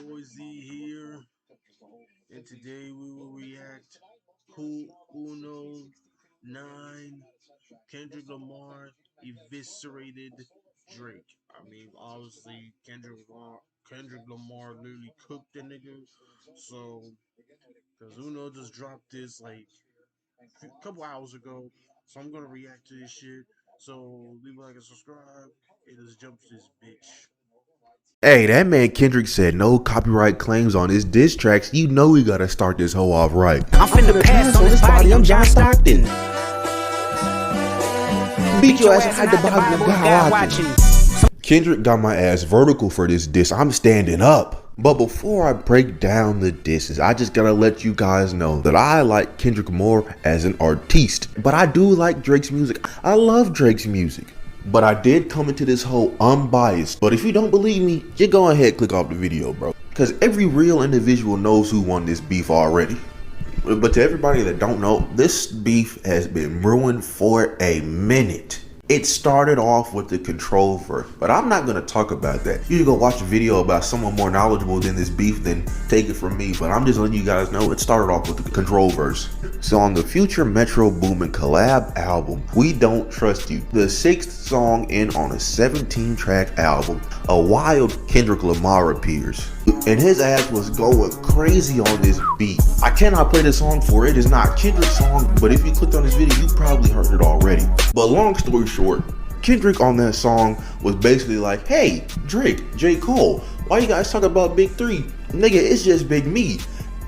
boy Z here, and today we will react Who Uno 9 Kendrick Lamar eviscerated Drake. I mean, obviously Kendrick Lamar literally cooked the nigga. So, because Uno just dropped this like a couple hours ago, so I'm gonna react to this shit. So leave a like and subscribe, and let's jump to this bitch. Hey, that man Kendrick said no copyright claims on his diss tracks. You know we gotta start this hoe off right. I'm finna pass on this body, I'm John Stockton. Beat your ass hide the Bible, God watching. watching. Kendrick got my ass vertical for this diss. I'm standing up. But before I break down the disses, I just gotta let you guys know that I like Kendrick more as an artiste. But I do like Drake's music. I love Drake's music. But I did come into this whole unbiased. But if you don't believe me, just go ahead and click off the video, bro. Because every real individual knows who won this beef already. But to everybody that don't know, this beef has been brewing for a minute. It started off with the control verse, but I'm not gonna talk about that. You should go watch a video about someone more knowledgeable than this beef, then take it from me. But I'm just letting you guys know it started off with the control verse. So on the future Metro Boomin collab album, We Don't Trust You, the 6th song in on a 17-track album, a wild Kendrick Lamar appears. And his ass was going crazy on this beat. I cannot play the song for it. It is not Kendrick's song, but if you clicked on this video, you probably heard it already. But long story short, Kendrick on that song was basically like, hey, Drake, J. Cole, why you guys talk about Big Three? Nigga, it's just Big Me.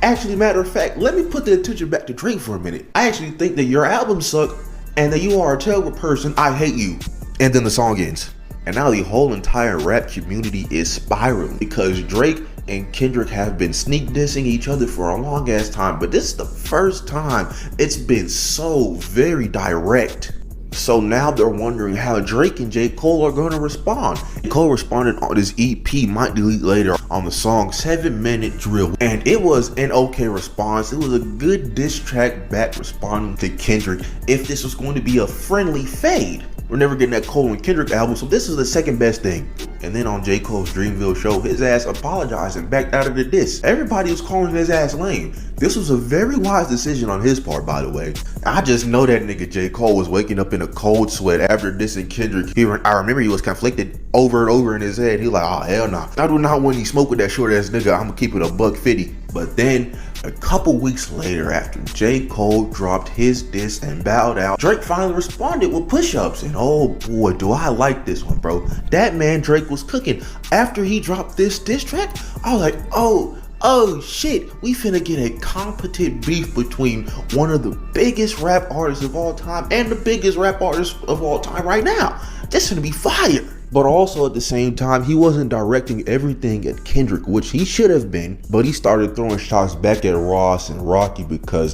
Actually, matter of fact, let me put the attention back to Drake for a minute. I actually think that your albums suck and that you are a terrible person. I hate you. And then the song ends. And now the whole entire rap community is spiraling because Drake and Kendrick have been sneak dissing each other for a long ass time, but this is the first time it's been so very direct. So now they're wondering how Drake and J. Cole are going to respond. Cole responded on his EP, Might Delete Later, on the song 7-Minute Drill. And it was an okay response. It was a good diss track back responding to Kendrick if this was going to be a friendly fade. We're never getting that Cole and Kendrick album, so this is the second best thing. And then on J. Cole's Dreamville show, his ass apologized and backed out of the diss. Everybody was calling his ass lame. This was a very wise decision on his part, by the way. I just know that nigga J. Cole was waking up in a cold sweat after dissing Kendrick. I remember he was conflicted over and over in his head. He like, oh hell nah. I do not want you smoke with that short ass nigga. I'm gonna keep it a $150. But then a couple weeks later, after J. Cole dropped his diss and bowed out, Drake finally responded with push-ups. And oh boy, do I like this one, bro. That man Drake was cooking. After he dropped this diss track, I was like, oh shit, we finna get a competent beef between one of the biggest rap artists of all time and the biggest rap artist of all time right now. This finna be fire. But also at the same time, he wasn't directing everything at Kendrick, which he should have been, but he started throwing shots back at Ross and Rocky because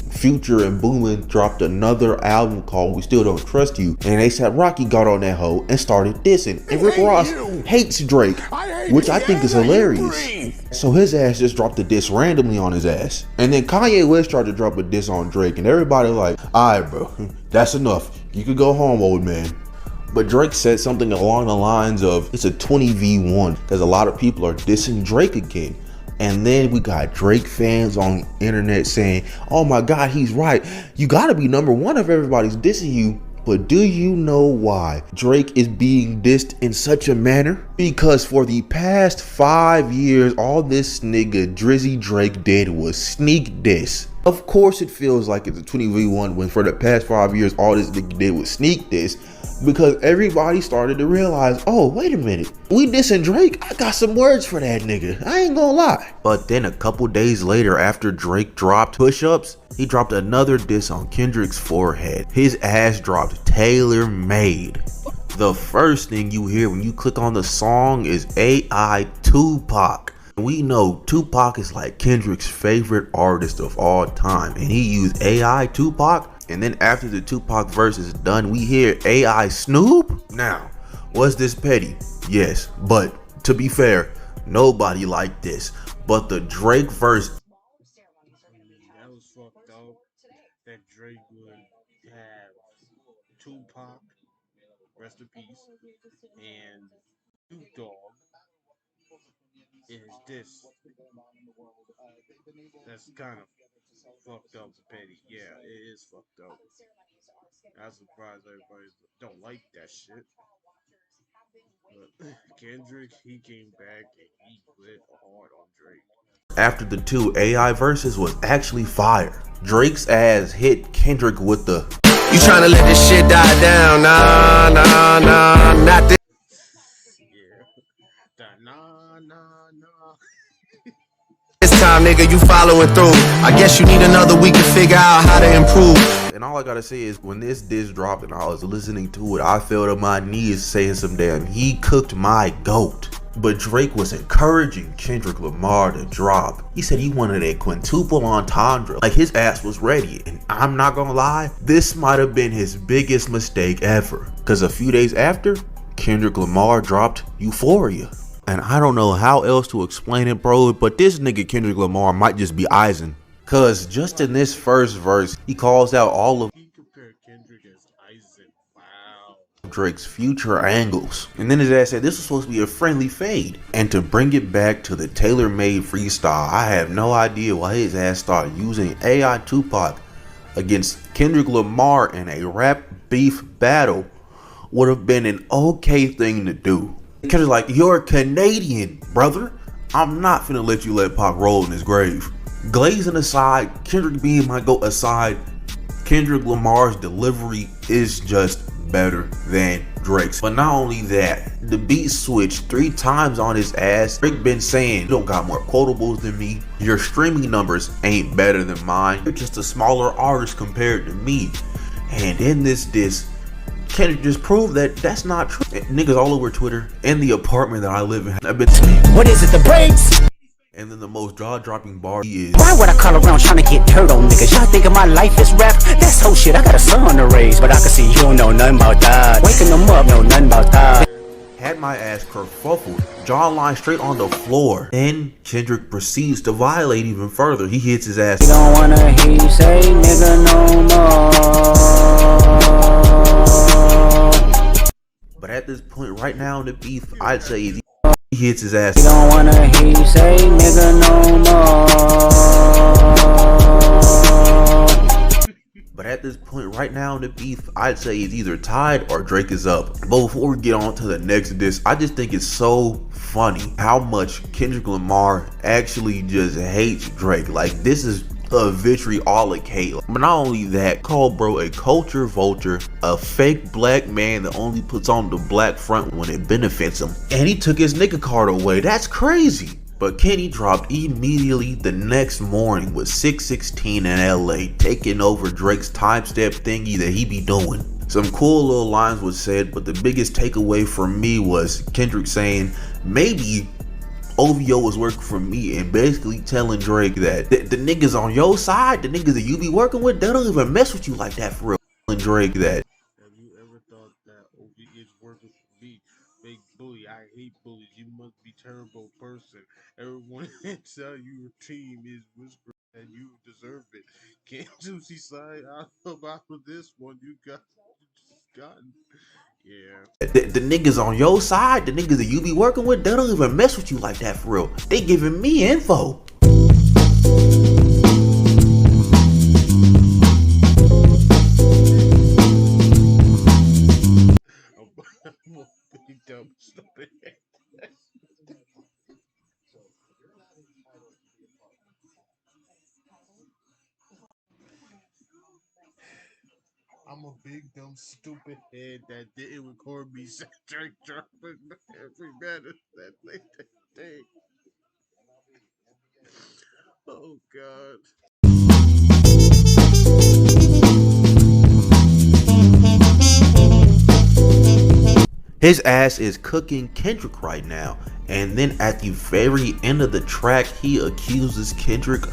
Future and Boomin dropped another album called We Still Don't Trust You, and they said Rocky got on that hoe and started dissing. And Rick Ross hates Drake, which I think is hilarious. So his ass just dropped a diss randomly on his ass. And then Kanye West tried to drop a diss on Drake, and everybody like, alright bro, that's enough. You could go home, old man. But Drake said something along the lines of, it's a 20v1, because a lot of people are dissing Drake again. And then we got Drake fans on the internet saying, oh my God, he's right. You gotta be number one if everybody's dissing you. But do you know why Drake is being dissed in such a manner? Because for the past 5 years, all this nigga Drizzy Drake did was sneak diss. Of course it feels like it's a 20v1 when for the past 5 years, all this nigga did was sneak diss. Because everybody started to realize, oh, wait a minute, we dissing Drake? I got some words for that nigga. I ain't gonna lie. But then a couple days later, after Drake dropped Push-Ups, he dropped another diss on Kendrick's forehead. His ass dropped Tailor Made. The first thing you hear when you click on the song is AI Tupac. We know Tupac is like Kendrick's favorite artist of all time, and he used AI Tupac. And then after the Tupac verse is done, we hear AI Snoop. Now, was this petty? Yes, but to be fair, nobody liked this. But the Drake verse, That was fucked up. That Drake would have Tupac, rest in peace, and Snoop Dogg is this. That's kind of fucked up, petty. Yeah, it is fucked up. I'm surprised everybody don't like that shit. But Kendrick, he came back and he went hard on Drake. After the two AI verses was actually fire. Drake's ass hit Kendrick with the You tryna let this shit die down? Nah, nah, nah, not this. Yeah. That nah, nah, nah. This time, nigga, you following through. I guess you need another week to figure out how to improve. and all I gotta say is when this diss dropped and I was listening to it, I fell to my knees saying some damn he cooked my goat. But Drake was encouraging Kendrick Lamar to drop. He said he wanted a quintuple entendre, like his ass was ready. And I'm not gonna lie, this might have been his biggest mistake ever. Cause a few days after, Kendrick Lamar dropped Euphoria. And I don't know how else to explain it, bro, but this nigga Kendrick Lamar might just be Eisen. Cause just in this first verse, he calls out all of He compared Kendrick as Eisen. Wow. Drake's future angles. And then his ass said this was supposed to be a friendly fade. And to bring it back to the tailor-made freestyle, I have no idea why his ass started using AI Tupac against Kendrick Lamar in a rap beef battle would have been an okay thing to do. Kendrick's like, you're a Canadian, brother. I'm not finna let you let Pac roll in his grave. Glazing aside, Kendrick being my GOAT aside, Kendrick Lamar's delivery is just better than Drake's. But not only that, the beat switched 3 times on his ass. Drake been saying, you don't got more quotables than me. Your streaming numbers ain't better than mine. You're just a smaller artist compared to me. And in this diss, Kendrick just proved that that's not true. Niggas all over Twitter and the apartment that I live in have been What is it, the brakes? and then the most jaw-dropping bar he is. Why would I call around trying to get dirt on niggas? Y'all thinking my life is rap? That's whole shit. I got a son to raise, but I can see you don't know nothing about that. Waking them up, know nothing about that. Had my ass kerfuffled, jawline straight on the floor. Then Kendrick proceeds to violate even further. He hits his ass. Don't wanna hear you say nigga no more. But at this point right now in the beef, I'd say he hits his ass. Don't wanna hear you say nigga no more. But at this point right now in the beef, I'd say it's either tied or Drake is up. But before we get on to the next diss, I just think it's so funny how much Kendrick Lamar actually just hates Drake. Like, this is a vitriolic hate. But not only that, call bro a culture vulture, a fake black man that only puts on the black front when it benefits him. And he took his nigga card away. That's crazy. But Kenny dropped immediately the next morning with 616 in LA, taking over Drake's time step thingy that he be doing. Some cool little lines was said, but the biggest takeaway for me was Kendrick saying maybe OVO was working for me and basically telling Drake that the niggas on your side, the niggas that you be working with, they don't even mess with you like that for real. Telling Drake that. Have you ever thought that OV is working for me? Big bully, I hate bullies. You must be terrible person. Everyone tell you your team is whispering and you deserve it. Can't you see side out about this one you just gotten? Yeah. The niggas on your side, the niggas that you be working with, they don't even mess with you like that for real. They giving me info. I'm a big dumb stupid. I'm a big dumb stupid head that didn't record me Drake dropping every man that late that day. Oh god. His ass is cooking Kendrick right now. And then at the very end of the track, he accuses Kendrick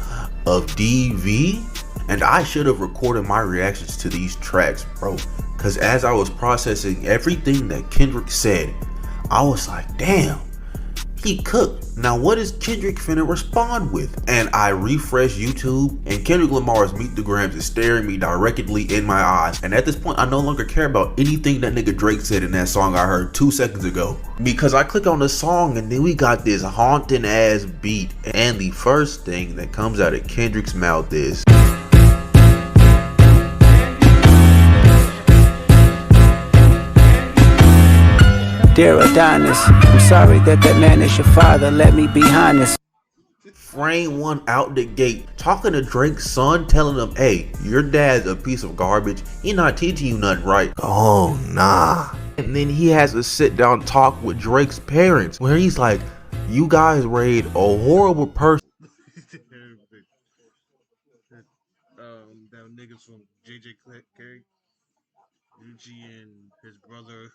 of DV. And I should have recorded my reactions to these tracks, bro. Because as I was processing everything that Kendrick said, I was like, damn, He cooked. Now what is Kendrick finna respond with? And I refresh YouTube and Kendrick Lamar's Meet the Grams is staring me directly in my eyes. And at this point, I no longer care about anything that nigga Drake said in that song I heard 2 seconds ago. Because I click on the song and then we got this haunting ass beat. And the first thing that comes out of Kendrick's mouth is, Dear Adonis, I'm sorry that man is your father. Let me be honest. frame one out the gate, talking to Drake's son, telling him, hey, your dad's a piece of garbage. He not teaching you nothing right. Oh, nah. And then he has a sit down talk with Drake's parents where he's like, you guys raised a horrible person. That niggas from JJ Carey, Gucci, and his brother,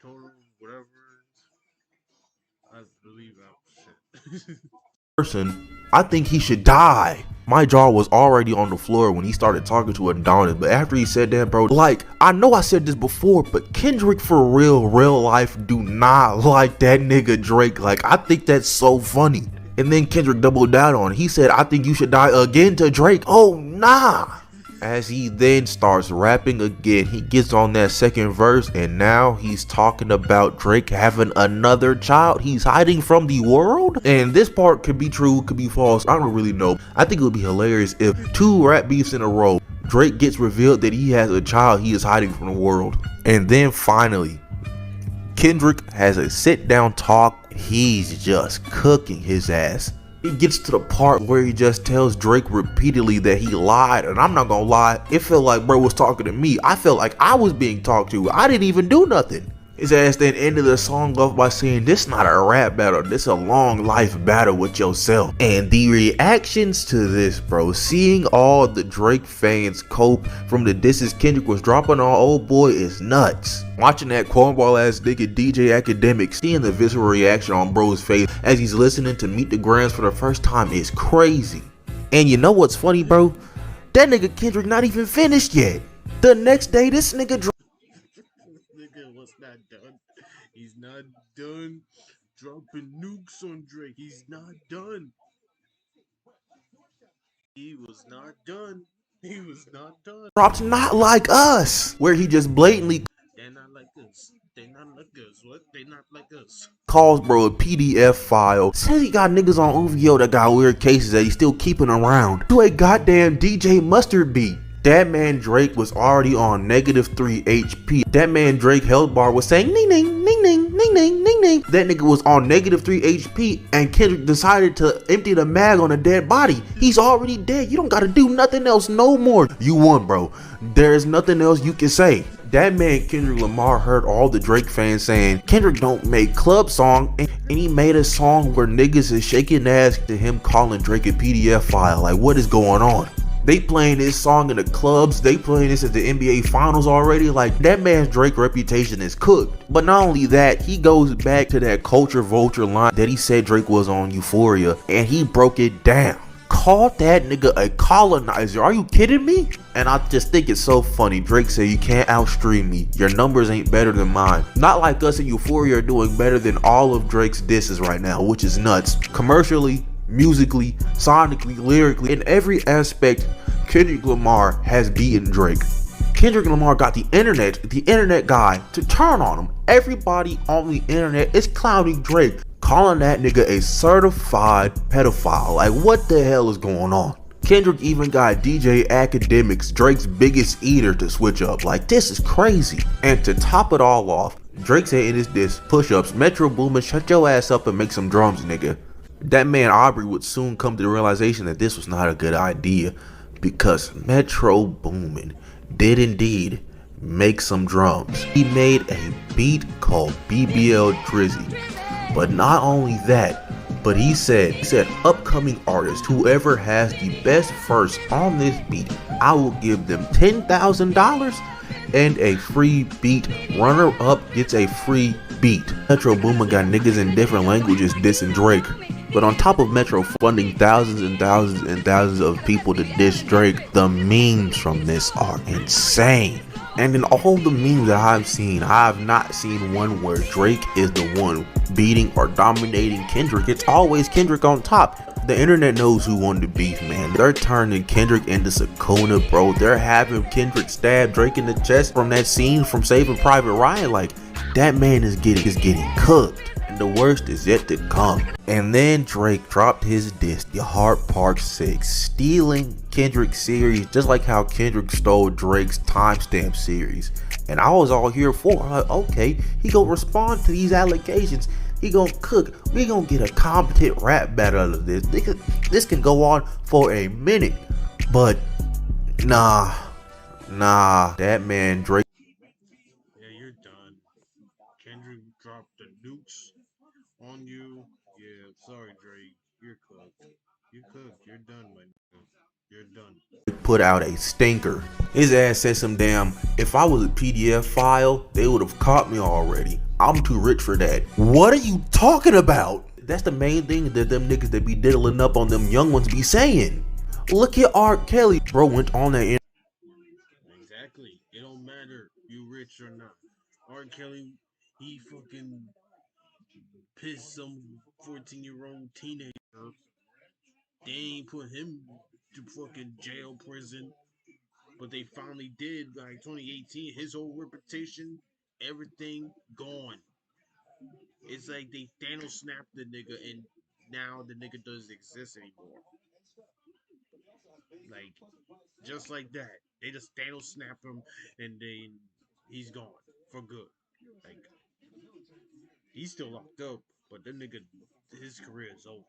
Total, whatever. I believe shit. I think he should die. My jaw was already on the floor when he started talking to Adonis, but after he said that, bro, like, I know I said this before, but Kendrick for real life do not like that nigga Drake. Like, I think that's so funny. And then Kendrick doubled down on it. He said, I think you should die again to Drake. Oh, nah. As he then starts rapping again, he gets on that second verse and now he's talking about Drake having another child he's hiding from the world. And this part could be true, could be false, I don't really know. I think it would be hilarious if 2 rap beefs in a row, Drake gets revealed that he has a child he is hiding from the world. And then finally, Kendrick has a sit down talk. He's just cooking his ass. He gets to the part where he just tells Drake repeatedly that he lied, and I'm not gonna lie, it felt like bro was talking to me. I felt like I was being talked to. I didn't even do nothing. His ass then ended the song off by saying, this not a rap battle, this a long life battle with yourself. And the reactions to this, bro, seeing all the Drake fans cope from the disses Kendrick was dropping on old boy is nuts. Watching that cornball ass nigga DJ Academic, seeing the visceral reaction on bro's face as he's listening to Meet the Grams for the first time is crazy. And you know what's funny, bro? That nigga Kendrick not even finished yet. The next day, this nigga Nigga was not done. He's not done dropping nukes on Drake. He's not done. He was not done. He was not done. dropped Not Like Us, where he just blatantly They're not like us. They're not like us. What? They're not like us. calls bro a PDF file. Says he got niggas on OVO that got weird cases that he's still keeping around. To a goddamn DJ Mustard beat. That man Drake was already on -3 HP. That man Drake Health Bar was saying ning ning ning ning ning ning ning ning. That nigga was on -3 HP and Kendrick decided to empty the mag on a dead body. He's already dead. You don't gotta do nothing else no more. You won, bro. There's nothing else you can say. That man Kendrick Lamar heard all the Drake fans saying Kendrick don't make club song, and he made a song where niggas is shaking ass to him calling Drake a PDF file. Like, what is going on? They playing this song in the clubs, they playing this at the NBA finals already. Like, that man's Drake reputation is cooked. But not only that, he goes back to that culture vulture line that he said Drake was on Euphoria, and he broke it down. Called that nigga a colonizer. Are you kidding me? And I just think it's so funny. Drake said, you can't outstream me. Your numbers ain't better than mine. Not like us and Euphoria are doing better than all of Drake's disses right now, which is nuts. Commercially, musically, sonically, lyrically, in every aspect, Kendrick Lamar has beaten Drake. Kendrick Lamar got the internet guy to turn on him. Everybody on the internet is clowning Drake, calling that nigga a certified pedophile. Like, what the hell is going on? Kendrick even got DJ Academics, Drake's biggest eater, to switch up. Like, this is crazy. And to top it all off, Drake said in his diss, push-ups, Metro Boomin, shut your ass up and make some drums, nigga. That man Aubrey would soon come to the realization that this was not a good idea, because Metro Boomin did indeed make some drums. He made a beat called BBL Drizzy. But not only that, but he said upcoming artists, whoever has the best verse on this beat, I will give them $10,000 and a free beat. Runner up gets a free beat. Metro Boomin got niggas in different languages dissing Drake. But on top of Metro funding thousands and thousands and thousands of people to diss Drake, the memes from this are insane. And in all the memes that I've seen, I have not seen one where Drake is the one beating or dominating Kendrick. It's always Kendrick on top. The internet knows who won the beef, man. They're turning Kendrick into Sakuna, bro. They're having Kendrick stab Drake in the chest from that scene from Saving Private Ryan. Like, that man is getting cooked. And the worst is yet to come. And then Drake dropped his diss, The Heart Part 6, stealing Kendrick's series, just like how Kendrick stole Drake's timestamp series. And I was all here for it. I'm like, okay, he gonna respond to these allegations. He gonna cook. We gonna get a competent rap battle out of this. This can go on for a minute. But nah, that man Drake. Yeah, you're done. Kendrick dropped the nukes on you. Yeah, sorry, Drake. You're cooked. You're cooked. You're done, my nigga. You're done. Put out a stinker. His ass said some damn, if I was a PDF file, they would have caught me already. I'm too rich for that. What are you talking about? That's the main thing that them niggas that be diddling up on them young ones be saying. Look at R. Kelly. Bro went on that. Exactly. It don't matter you rich or not. R. Kelly, he fucking pissed some 14-year-old teenager. They ain't put him to fucking jail, prison. But they finally did, like 2018. His whole reputation, everything gone. It's like they Thanos snapped the nigga, and now the nigga doesn't exist anymore. Like, just like that. They just Thanos snap him, and then he's gone for good. Like, he's still locked up, but the nigga, his career is over.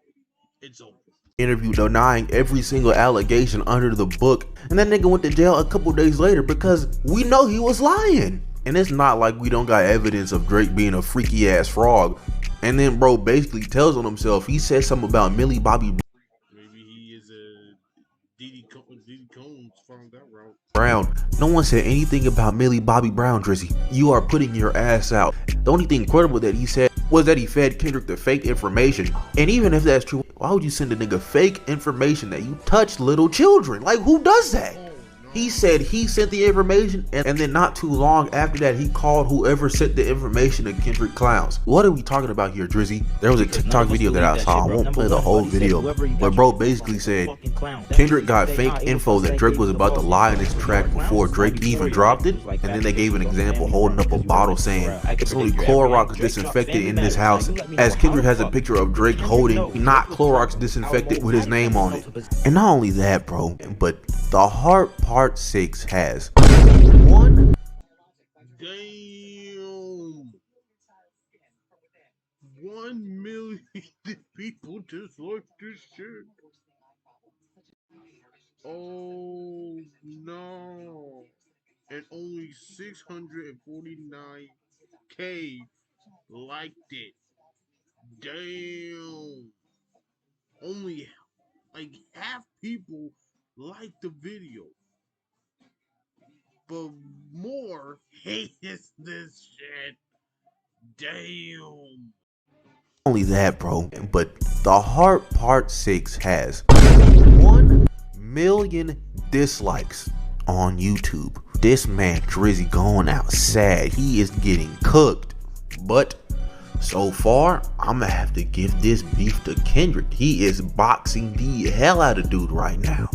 It's over. Interview denying every single allegation under the book, and that nigga went to jail a couple days later because we know he was lying. And it's not like we don't got evidence of Drake being a freaky ass frog. And then bro basically tells on himself. He said something about Millie Bobby Maybe he is a Diddy Combs found that route. Brown. No one said anything about Millie Bobby Brown, Drizzy. You are putting your ass out. The only thing credible that he said was that he fed Kendrick the fake information. And even if that's true, why would you send a nigga fake information that you touch little children? Like, who does that? He said he sent the information, and then not too long after that, he called whoever sent the information to Kendrick clowns. What are we talking about here, Drizzy? There was a TikTok video that I saw. I won't play the whole video, but bro basically said Kendrick got fake info that Drake was about to lie in his track before Drake even dropped it, and then they gave an example holding up a bottle saying it's only Clorox disinfected in this house, as Kendrick has a picture of Drake holding not Clorox disinfected with his name on it. And not only that, bro, but The Heart Part 6 has 1 Damn. 1 million people dislike this shit. Oh no. And only 649K liked it. Damn. Only like half people liked the video. But more hates this shit. Damn. only that, bro, but The Heart Part 6 has 1 million dislikes on YouTube. This man Drizzy going out sad. He is getting cooked. But so far, I'm gonna have to give this beef to Kendrick. He is boxing the hell out of dude right now.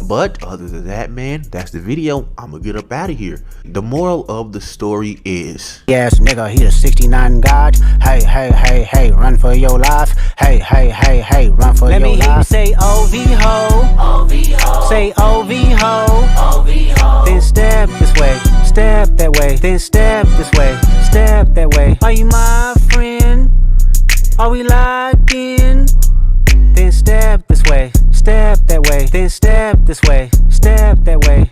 But other than that, man, that's the video. I'm gonna get up out of here. The moral of the story is, Yes, nigga, he the 69 God. Hey, hey, hey, hey, run for your life. Hey, hey, hey, hey, run for your life. Let me hear you say OV ho. Say OV ho. Then step this way, step that way. Then step this way, step that way. Are you my friend? Are we locked in? Then step this way, step that way. Then step this way, step that way.